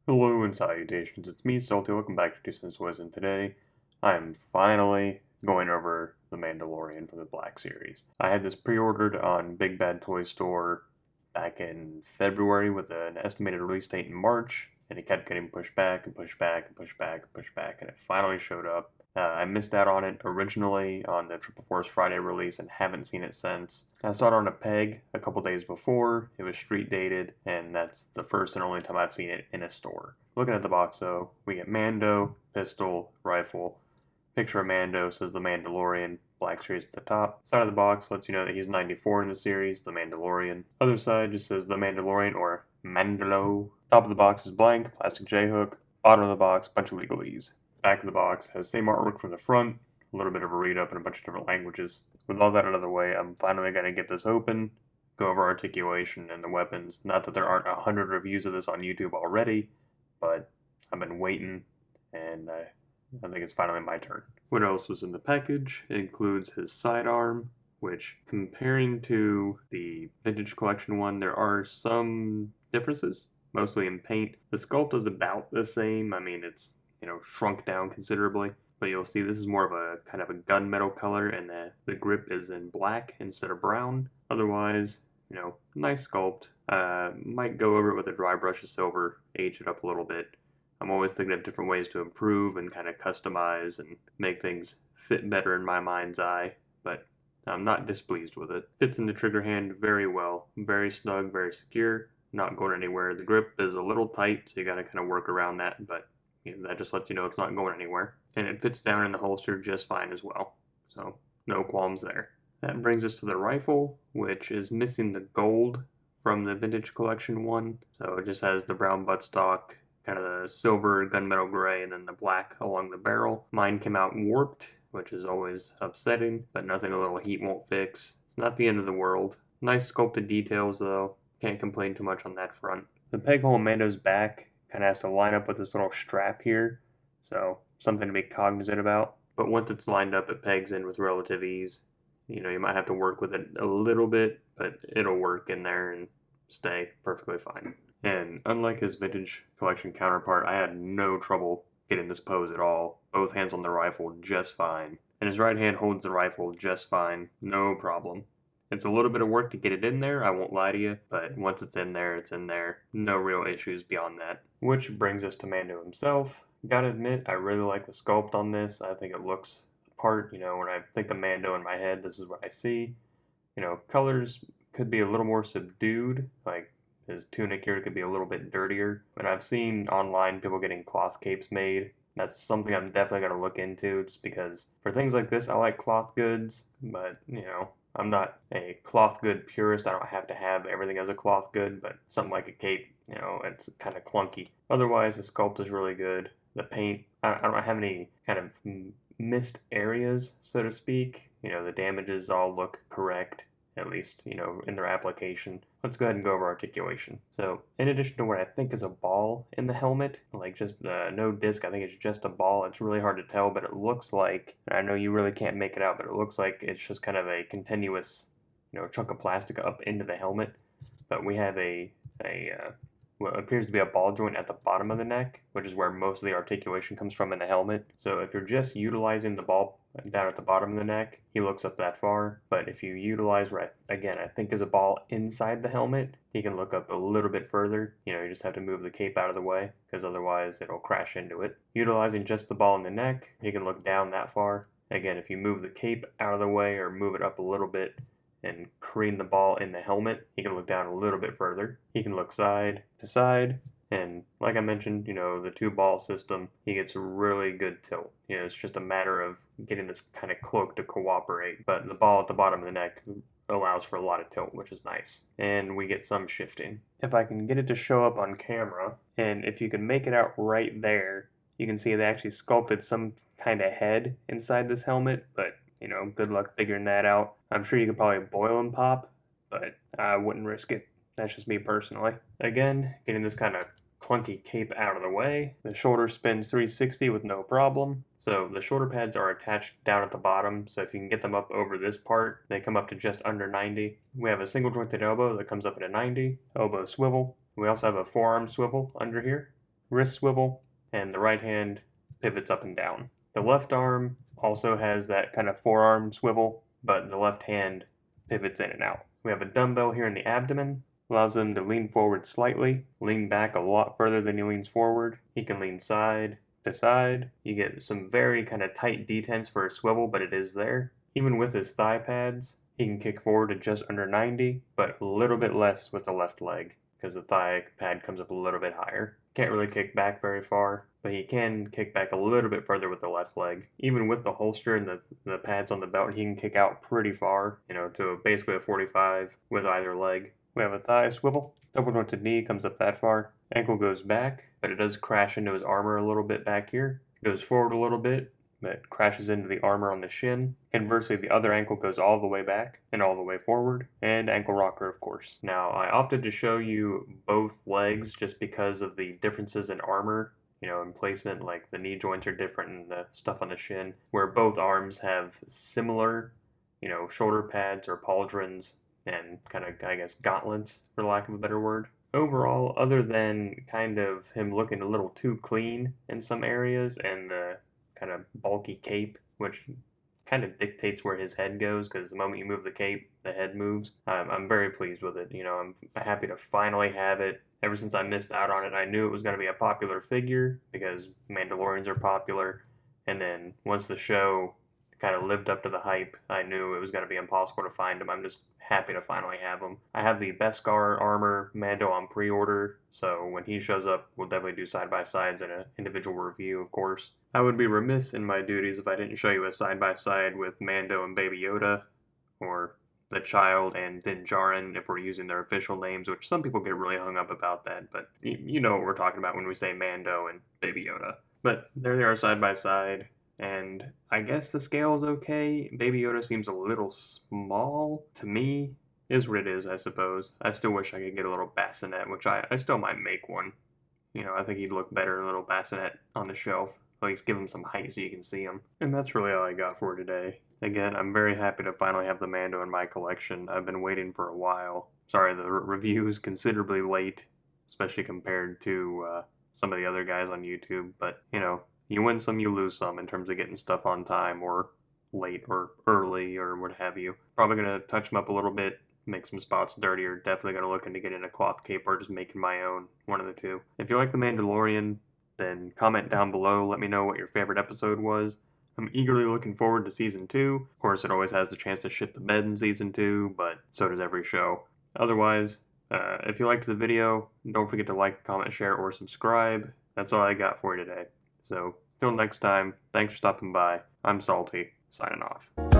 Hello and salutations, it's me, Salty. Welcome back to Two Cents Toys, and today I am finally going over The Mandalorian from the Black Series. I had this pre-ordered on Big Bad Toy Store back in February with an estimated release date in March, and it kept getting pushed back and pushed back and pushed back and pushed back, and it finally showed up. I missed out on it originally on the Triple Force Friday release and haven't seen it since. I saw it on a peg a couple days before. It was street dated, and that's the first and only time I've seen it in a store. Looking at the box though, we get Mando, pistol, rifle. Picture of Mando says the Mandalorian, Black Series at the top. Side of the box lets you know that he's 94 in the series, the Mandalorian. Other side just says the Mandalorian or Mandalo. Top of the box is blank, plastic J-hook. Bottom of the box, bunch of legalese. Back of the box has same artwork from the front, a little bit of a read up in a bunch of different languages. With all that out of the way, I'm finally going to get this open, go over articulation and the weapons. Not that there aren't 100 reviews of this on YouTube already, but I've been waiting, and I think it's finally my turn. What else was in the package? It includes his sidearm, which, comparing to the Vintage Collection one, there are some differences, mostly in paint. The sculpt is about the same. I mean, it's shrunk down considerably, but you'll see this is more of a kind of a gunmetal color, and the grip is in black instead of brown. Otherwise, nice sculpt. Might go over it with a dry brush of silver, age it up a little bit. I'm always thinking of different ways to improve and kind of customize and make things fit better in my mind's eye, but I'm not displeased with it. Fits in the trigger hand very well, very snug, very secure, not going anywhere. The grip is a little tight, so you gotta kind of work around that, but that just lets you know it's not going anywhere. And it fits down in the holster just fine as well. So no qualms there. That brings us to the rifle, which is missing the gold from the Vintage Collection one. So it just has the brown buttstock, kind of the silver gunmetal gray, and then the black along the barrel. Mine came out warped, which is always upsetting, but nothing a little heat won't fix. It's not the end of the world. Nice sculpted details though. Can't complain too much on that front. The peg hole in Mando's back kind of has to line up with this little strap here, so something to be cognizant about. But once it's lined up, it pegs in with relative ease. You might have to work with it a little bit, but it'll work in there and stay perfectly fine. And unlike his Vintage Collection counterpart, I had no trouble getting this pose at all. Both hands on the rifle just fine. And his right hand holds the rifle just fine, no problem. It's a little bit of work to get it in there, I won't lie to you, but once it's in there, it's in there. No real issues beyond that. Which brings us to Mando himself. Gotta admit, I really like the sculpt on this. I think it looks the part. When I think of Mando in my head, this is what I see. Colors could be a little more subdued, like his tunic here could be a little bit dirtier. But I've seen online people getting cloth capes made. That's something I'm definitely going to look into, just because for things like this, I like cloth goods, but I'm not a cloth good purist. I don't have to have everything as a cloth good, but something like a cape, it's kind of clunky. Otherwise, the sculpt is really good. The paint, I don't have any kind of missed areas, so to speak. The damages all look correct, at least, in their application. Let's go ahead and go over articulation. So, in addition to what I think is a ball in the helmet, like just no disc, I think it's just a ball. It's really hard to tell, but it looks like, I know you really can't make it out, but it looks like it's just kind of a continuous, chunk of plastic up into the helmet. But we have what appears to be a ball joint at the bottom of the neck, which is where most of the articulation comes from in the helmet. So if you're just utilizing the ball down at the bottom of the neck, he looks up that far. But if you utilize what I think is a ball inside the helmet, he can look up a little bit further. You just have to move the cape out of the way, because otherwise it'll crash into it. Utilizing just the ball in the neck, he can look down that far. Again, if you move the cape out of the way or move it up a little bit and careen the ball in the helmet, he can look down a little bit further. He can look side to side, and like I mentioned, the two ball system, he gets really good tilt. It's just a matter of getting this kind of cloak to cooperate, but the ball at the bottom of the neck allows for a lot of tilt, which is nice. And we get some shifting. If I can get it to show up on camera, and if you can make it out right there, you can see they actually sculpted some kind of head inside this helmet, but good luck figuring that out. I'm sure you could probably boil and pop, but I wouldn't risk it. That's just me personally. Again, getting this kind of clunky cape out of the way. The shoulder spins 360 with no problem. So the shoulder pads are attached down at the bottom, so if you can get them up over this part, they come up to just under 90. We have a single jointed elbow that comes up at a 90, elbow swivel. We also have a forearm swivel under here. wrist swivel, and the right hand pivots up and down. The left arm also has that kind of forearm swivel, but the left hand pivots in and out. We have a dumbbell here in the abdomen, allows him to lean forward slightly, lean back a lot further than he leans forward. He can lean side to side. You get some very kind of tight detents for a swivel, but it is there. Even with his thigh pads, he can kick forward to just under 90, but a little bit less with the left leg, because the thigh pad comes up a little bit higher. Can't really kick back very far, but he can kick back a little bit further with the left leg. Even with the holster and the pads on the belt, he can kick out pretty far, to basically a 45 with either leg. We have a thigh swivel. Double jointed knee comes up that far. Ankle goes back, but it does crash into his armor a little bit back here. It goes forward a little bit, but crashes into the armor on the shin. Conversely, the other ankle goes all the way back and all the way forward, and ankle rocker, of course. Now, I opted to show you both legs just because of the differences in armor, in placement, like the knee joints are different and the stuff on the shin, where both arms have similar, shoulder pads or pauldrons and kind of, I guess, gauntlets, for lack of a better word. Overall, other than kind of him looking a little too clean in some areas and the kind of bulky cape, which kind of dictates where his head goes, because the moment you move the cape, the head moves. I'm very pleased with it. I'm happy to finally have it. Ever since I missed out on it, I knew it was going to be a popular figure because Mandalorians are popular. And then once the show kind of lived up to the hype, I knew it was going to be impossible to find him. I'm just happy to finally have him. I have the Beskar armor Mando on pre-order, so when he shows up, we'll definitely do side-by-sides and an individual review, of course. I would be remiss in my duties if I didn't show you a side-by-side with Mando and Baby Yoda, or the child and Din Djarin, if we're using their official names, which some people get really hung up about that, but you know what we're talking about when we say Mando and Baby Yoda. But there they are side-by-side. And I guess the scale is okay. Baby Yoda seems a little small to me. Is what it is, I suppose. I still wish I could get a little bassinet, which I still might make one. I think he'd look better a little bassinet on the shelf. At least give him some height so you can see him. And that's really all I got for today. Again, I'm very happy to finally have the Mando in my collection. I've been waiting for a while. Sorry, the review is considerably late, especially compared to some of the other guys on YouTube, but, you win some, you lose some in terms of getting stuff on time or late or early or what have you. Probably going to touch them up a little bit, make some spots dirtier. Definitely going to look into getting a cloth cape or just making my own, one of the two. If you like The Mandalorian, then comment down below. Let me know what your favorite episode was. I'm eagerly looking forward to Season 2. Of course, it always has the chance to shit the bed in Season 2, but so does every show. Otherwise, if you liked the video, don't forget to like, comment, share, or subscribe. That's all I got for you today. So, till next time, thanks for stopping by. I'm Salty, signing off.